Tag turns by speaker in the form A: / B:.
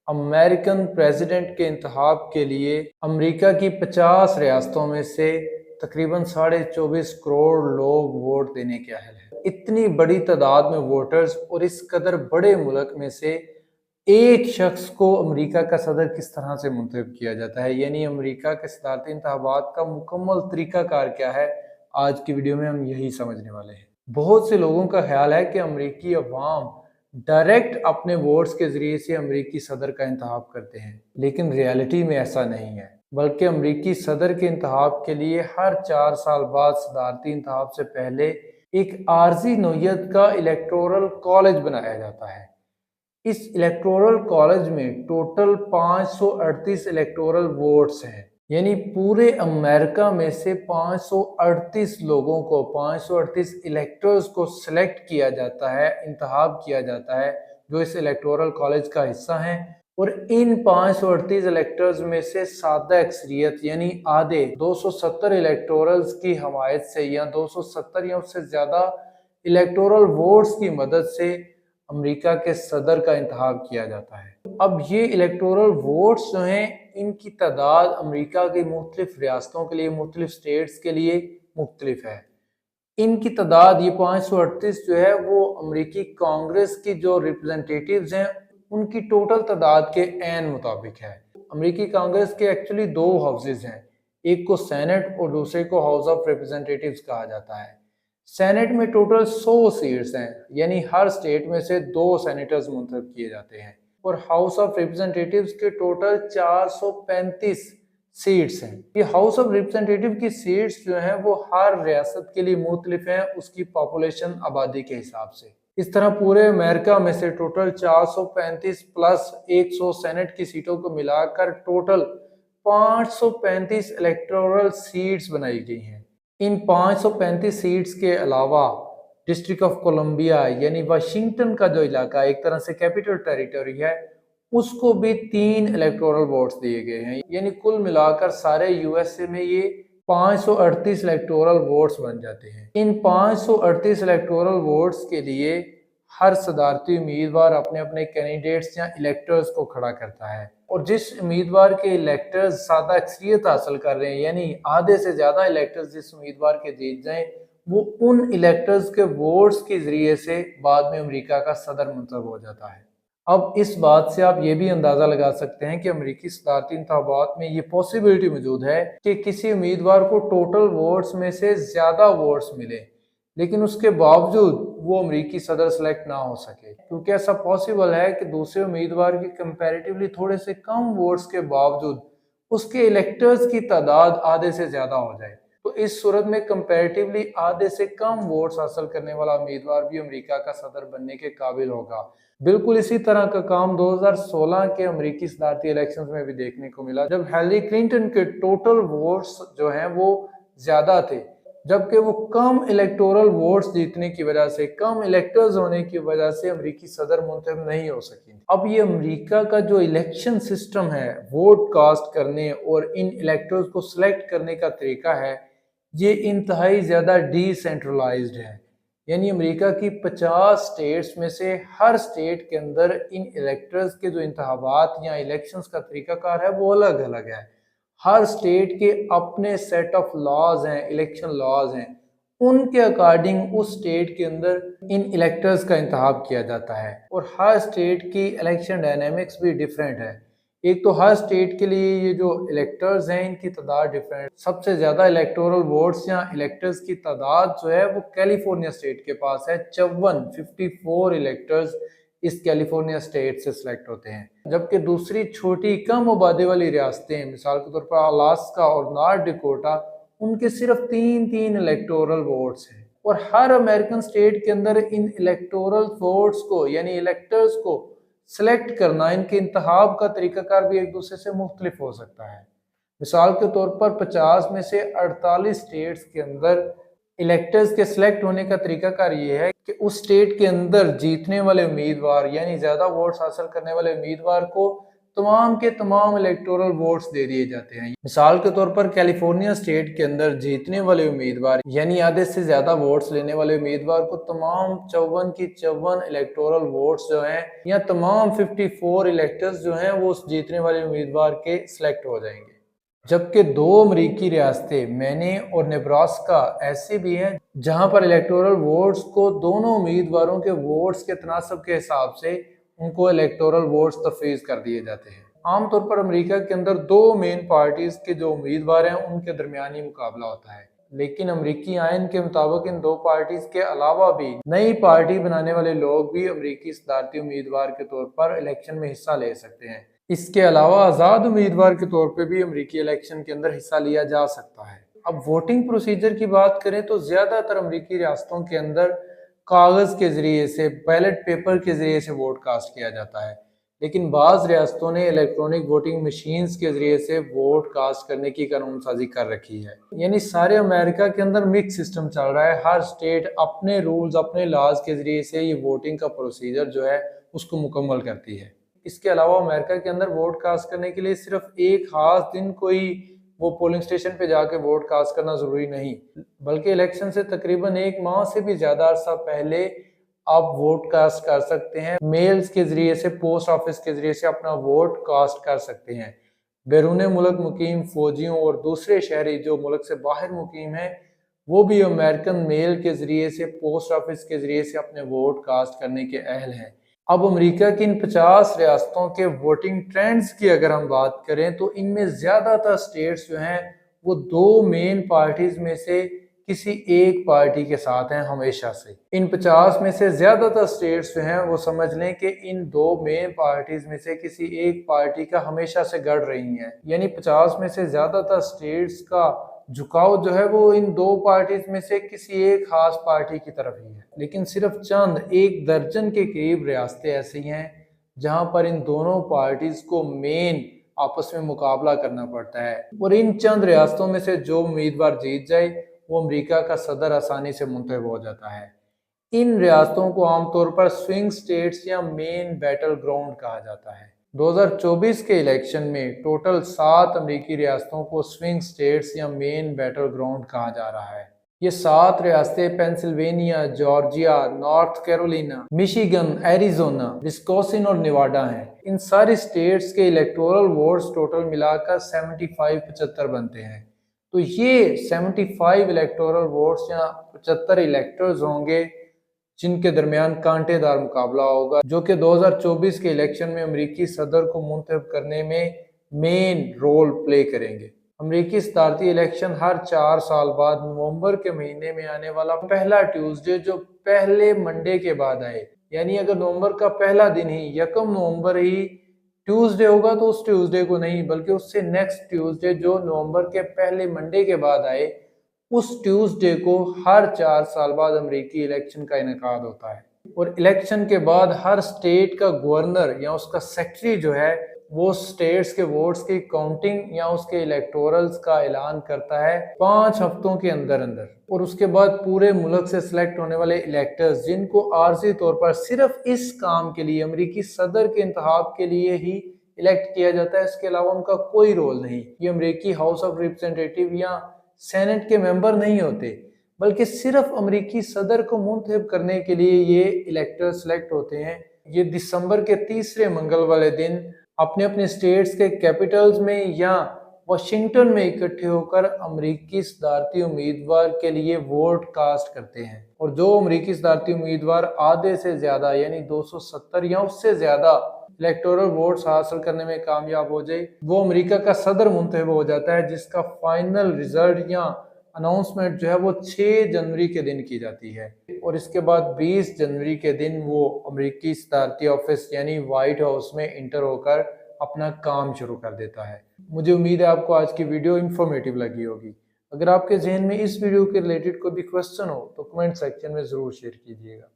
A: American president के इंतखाब के लिए अमेरिका की 50 रियासतों में से तकरीबन 24.5 करोड़ लोग वोट देने के अहल हैं। इतनी बड़ी तादाद में वोटर्स और इस कदर बड़े मुल्क में से एक शख्स को अमेरिका का सदर किस तरह से मुंतखब किया जाता है, यानी अमेरिका के सदारती इंतखाबात का मुकम्मल तरीकाकार क्या है, आज की वीडियो में हम यही समझने वाले हैं। बहुत से लोगों का ख्याल है कि अमेरिकी अवाम डायरेक्ट अपने वोट्स के जरिए से अमेरिकी सदर का इंतखाब करते हैं, लेकिन रियलिटी में ऐसा नहीं है, बल्कि अमेरिकी सदर के इंतखाब के लिए हर 4 साल बाद सदारती इंतखाब से पहले एक आर्जी नौयत का इलेक्टोरल कॉलेज बनाया जाता है। इस इलेक्टोरल कॉलेज में टोटल 538 इलेक्टोरल वोट्स हैं, यानी पूरे अमेरिका में से 538 लोगों को 538 इलेक्टर्स को सिलेक्ट किया जाता है, इंतखाब किया जाता है, जो इस इलेक्टोरल कॉलेज का हिस्सा हैं। और इन 538 इलेक्टर्स में से सादा अक्सरियत यानी आधे 270 इलेक्टोरल्स की हमायत से या 270 या उससे ज़्यादा इलेक्टोरल वोट्स की मदद से अमेरिका के सदर का इंतखाब किया जाता है। अब ये इलेक्टोरल वोट्स जो हैं, इनकी तादाद अमेरिका की मुख्तलिफ रियासतों के लिए, मुख्तलिफ स्टेट्स के लिए मुख्तलिफ है। इनकी तादाद ये 538 जो है वो अमेरिकी कांग्रेस की जो रिप्रेजेंटेटिव्स हैं उनकी टोटल तादाद के ऐन मुताबिक है। अमेरिकी कांग्रेस के एक्चुअली 2 हाउसेज हैं, एक को सेनेट और दूसरे को हाउस ऑफ रिप्रेजेंटेटिव्स कहा जाता है। सेनेट में टोटल 100 सीट्स हैं, यानी हर स्टेट में से 2 सेनेटर्स मुंतखब किए जाते हैं, और हाउस ऑफ रिप्रेजेंटेटिव्स के टोटल 435 सीट्स हैं। ये हाउस ऑफ रिप्रेजेंटेटिव की सीट्स जो हैं वो हर रियासत के लिए मुख्तलिफ हैं उसकी पॉपुलेशन आबादी के हिसाब से। इस तरह पूरे अमेरिका में से टोटल 435 प्लस 100 सेनेट की सीटों को मिलाकर टोटल 535 इलेक्टोरल सीट्स बनाई गई हैं। इन 535 सीट्स के अलावा डिस्ट्रिक्ट ऑफ कोलंबिया यानी वाशिंगटन का जो इलाका एक तरह से कैपिटल टेरिटरी है, उसको भी 3 इलेक्टोरल वोट्स दिए गए हैं, यानी कुल मिलाकर सारे यूएसए में ये 538 इलेक्टोरल वोट्स बन जाते हैं। इन 538 इलेक्टोरल वोट्स के लिए हर सदारती उम्मीदवार अपने अपने कैंडिडेट्स या इलेक्टर्स को खड़ा करता है, और जिस उम्मीदवार के इलेक्टर्स सादा अक्सरियत हासिल कर रहे हैं, यानी आधे से ज़्यादा इलेक्टर्स जिस उम्मीदवार के जीत जाएं, वो उन इलेक्टर्स के वोट्स के ज़रिए से बाद में अमेरिका का सदर मुंतखब हो जाता है। अब इस बात से आप ये भी अंदाज़ा लगा सकते हैं कि अमेरिकी सदारती इंतखाबात में ये पॉसिबिलिटी मौजूद है कि किसी उम्मीदवार को टोटल वोट्स में से ज़्यादा वोट्स मिले, लेकिन उसके बावजूद वो अमेरिकी सदर सेलेक्ट ना हो सके, क्योंकि ऐसा पॉसिबल है कि दूसरे उम्मीदवार के कंपैरेटिवली थोड़े से कम वोट्स के बावजूद उसके इलेक्टर्स की तादाद आधे से ज़्यादा हो जाए। तो इस सूरत में कंपैरेटिवली आधे से कम वोट्स हासिल करने वाला उम्मीदवार भी अमेरिका का सदर बनने के काबिल होगा। बिल्कुल इसी तरह का काम 2016 के अमेरिकी सदारती इलेक्शंस में भी देखने को मिला, जब हिलरी क्लिंटन के टोटल वोट्स जो हैं वो ज़्यादा थे, जबकि वो कम इलेक्टोरल वोट्स जीतने की वजह से, कम इलेक्टर्स होने की वजह से अमेरिकी सदर मुंतखब नहीं हो सकी। अब ये अमेरिका का जो इलेक्शन सिस्टम है, वोट कास्ट करने और इन इलेक्टर्स को सिलेक्ट करने का तरीका है, ये इंतहाई ज़्यादा डिसेंट्रलाइज्ड है, यानी अमेरिका की 50 स्टेट्स में से हर स्टेट के अंदर इन इलेक्टर्स के जो इंतखाबात या इलेक्शंस का तरीकाकार है वो अलग अलग है। हर स्टेट के अपने सेट ऑफ लॉज हैं, इलेक्शन लॉज हैं, उनके अकॉर्डिंग उस स्टेट के अंदर इन इलेक्टर्स का इंतखाब किया जाता है, और हर स्टेट की इलेक्शन डायनेमिक्स भी डिफरेंट है। एक तो हर स्टेट के लिए ये जो इलेक्टर्स हैं इनकी तादाद डिफरेंट, सबसे ज़्यादा इलेक्टोरल वोट्स या इलेक्टर्स की तादाद जो है वो कैलिफोर्निया स्टेट के पास है। 54 इलेक्टर्स इस कैलिफोर्निया स्टेट से सिलेक्ट होते हैं, जबकि दूसरी छोटी कम आबादी वाली रियासतें, मिसाल के तौर पर अलास्का और नॉर्थ डकोटा, उनके सिर्फ 3 इलेक्टोरल वोट्स हैं। और हर अमेरिकन स्टेट के अंदर इन इलेक्टोरल वोट्स को यानी इलेक्टर्स को सिलेक्ट करना, इनके इंतखाब का तरीकाकार भी एक दूसरे से मुख्तलिफ हो सकता है। मिसाल के तौर पर 50 में से 48 स्टेट्स के अंदर इलेक्टर्स के सिलेक्ट होने का तरीकाकार ये है कि उस स्टेट के अंदर जीतने वाले उम्मीदवार यानी ज़्यादा वोट्स हासिल करने वाले उम्मीदवार को तमाम के तमाम इलेक्टोरल वोट्स दे दिए जाते हैं। मिसाल के तौर पर कैलिफोर्निया स्टेट के अंदर जीतने वाले उम्मीदवार यानी आधे से ज्यादा वोट्स लेने वाले उम्मीदवार को तमाम 54 की 54 इलेक्टोरल वोट्स जो हैं या तमाम 54 इलेक्टर्स जो हैं वो उस जीतने वाले उम्मीदवार के सिलेक्ट हो जाएंगे। जबकि दो अमरीकी रियासतें मैने और नेब्रास्का ऐसी भी हैं जहां पर इलेक्टोरल वोट्स को दोनों उम्मीदवारों के वोट्स के तनासब के हिसाब से उनको इलेक्टोरल वोट्स तफवीज़ कर दिए जाते हैं। आमतौर पर अमेरिका के अंदर दो मेन पार्टीज के जो उम्मीदवार हैं उनके दरमियान ही मुकाबला होता है, लेकिन अमरीकी आयन के मुताबिक इन दो पार्टीज के अलावा भी नई पार्टी बनाने वाले लोग भी अमरीकी सदारती उम्मीदवार के तौर पर इलेक्शन में हिस्सा ले सकते हैं। इसके अलावा आज़ाद उम्मीदवार के तौर पे भी अमरीकी इलेक्शन के अंदर हिस्सा लिया जा सकता है। अब वोटिंग प्रोसीजर की बात करें तो ज़्यादातर अमरीकी रियासतों के अंदर कागज़ के ज़रिए से, बैलेट पेपर के ज़रिए से वोट कास्ट किया जाता है, लेकिन बाज़ रियासतों ने इलेक्ट्रॉनिक वोटिंग मशीन्स के ज़रिए से वोट कास्ट करने की कानून साजी कर रखी है। यानी सारे अमेरिका के अंदर मिक्स सिस्टम चल रहा है, हर स्टेट अपने रूल्स, अपने लॉज के ज़रिए से ये वोटिंग का प्रोसीजर जो है उसको मुकम्मल करती है। इसके अलावा अमेरिका के अंदर वोट कास्ट करने के लिए सिर्फ एक खास दिन कोई वो पोलिंग स्टेशन पे जाके वोट कास्ट करना ज़रूरी नहीं, बल्कि इलेक्शन से तकरीबन एक माह से भी ज़्यादा अरसा पहले आप वोट कास्ट कर सकते हैं। मेल्स के ज़रिए से, पोस्ट ऑफिस के ज़रिए से अपना वोट कास्ट कर सकते हैं। बैरून मुल्क मुकीम फ़ौजियों और दूसरे शहरी जो मुल्क से बाहर मुकीम हैं वो भी अमेरिकन मेल के ज़रिए से, पोस्ट ऑफिस के ज़रिए से अपने वोट कास्ट करने के अहल हैं। अब अमेरिका की इन 50 रियासतों के वोटिंग ट्रेंड्स की अगर हम बात करें तो इनमें ज़्यादातर स्टेट्स जो हैं वो दो मेन पार्टीज में से किसी एक पार्टी के साथ हैं हमेशा से। इन 50 में से ज़्यादातर स्टेट्स जो हैं वो समझ लें कि इन दो मेन पार्टीज में से किसी एक पार्टी का हमेशा से गढ़ रही हैं। यानी 50 में से ज़्यादातर स्टेट्स का झुकाव जो है वो इन दो पार्टीज में से किसी एक खास पार्टी की तरफ ही है। लेकिन सिर्फ चंद एक दर्जन के करीब रियासतें ऐसी हैं जहां पर इन दोनों पार्टीज को मेन आपस में मुकाबला करना पड़ता है, और इन चंद रियासतों में से जो उम्मीदवार जीत जाए वो अमेरिका का सदर आसानी से मुंतखब हो जाता है। इन रियासतों को आमतौर पर स्विंग स्टेट्स या मेन बैटल ग्राउंड कहा जाता है। 2024 के इलेक्शन में टोटल 7 अमेरिकी रियासतों को स्विंग स्टेट्स या मेन बैटल ग्राउंड कहा जा रहा है। ये 7 रियासतें Pennsylvania, Georgia, North Carolina, Michigan, Arizona, Wisconsin और नेवाडा हैं। इन सारी स्टेट्स के इलेक्टोरल वोट्स टोटल मिलाकर 75 बनते हैं। तो ये 75 इलेक्टोरल वोट्स या 75 इलेक्टर्स होंगे जिनके दरमियान कांटेदार मुकाबला होगा, जो कि 2024 के इलेक्शन में अमेरिकी सदर को मुंतखब करने में मेन रोल प्ले करेंगे। अमेरिकी सदारती इलेक्शन हर 4 साल बाद नवंबर के महीने में आने वाला पहला ट्यूसडे जो पहले मंडे के बाद आए, यानी अगर नवंबर का पहला दिन ही 1 नवंबर ही ट्यूसडे होगा तो उस ट्यूसडे को नहीं बल्कि उससे नेक्स्ट ट्यूसडे जो नवंबर के पहले मंडे के बाद आए उस ट्यूसडे को हर 4 साल बाद अमेरिकी इलेक्शन का इनेकाद होता है। और इलेक्शन के बाद हर स्टेट का गवर्नर या उसका सेक्रेटरी जो है वो स्टेट्स के वोट्स की काउंटिंग या उसके इलेक्टोरल्स का ऐलान करता है 5 हफ्तों के अंदर अंदर। और उसके बाद पूरे मुल्क से सिलेक्ट होने वाले इलेक्टर्स जिनको आर्जी तौर पर सिर्फ इस काम के लिए अमेरिकी सदर के इंतखाब के लिए ही इलेक्ट किया जाता है, इसके अलावा उनका कोई रोल नहीं। ये अमेरिकी हाउस ऑफ रिप्रेजेंटेटिव या सेनेट के मेंबर नहीं होते, बल्कि सिर्फ अमेरिकी सदर को मुंतखब करने के लिए ये इलेक्टर सिलेक्ट होते हैं। ये दिसंबर के तीसरे मंगल वाले दिन अपने अपने स्टेट्स के कैपिटल्स में या वाशिंगटन में इकट्ठे होकर अमेरिकी सदारती उम्मीदवार के लिए वोट कास्ट करते हैं। और जो अमेरिकी सदारती उम्मीदवार आधे से ज्यादा यानी 270 या उससे ज्यादा इलेक्टोरल वोट्स हासिल करने में कामयाब हो जाए वो अमेरिका का सदर मुंतखब हो जाता है, जिसका फाइनल रिजल्ट या अनाउंसमेंट जो है वो 6 जनवरी के दिन की जाती है। और इसके बाद 20 जनवरी के दिन वो अमेरिकी सदारती ऑफिस यानी व्हाइट हाउस में इंटर होकर अपना काम शुरू कर देता है। मुझे उम्मीद है आपको आज की वीडियो इंफॉर्मेटिव लगी होगी। अगर आपके जहन में इस वीडियो के रिलेटेड कोई भी क्वेश्चन हो तो कमेंट सेक्शन में ज़रूर शेयर कीजिएगा।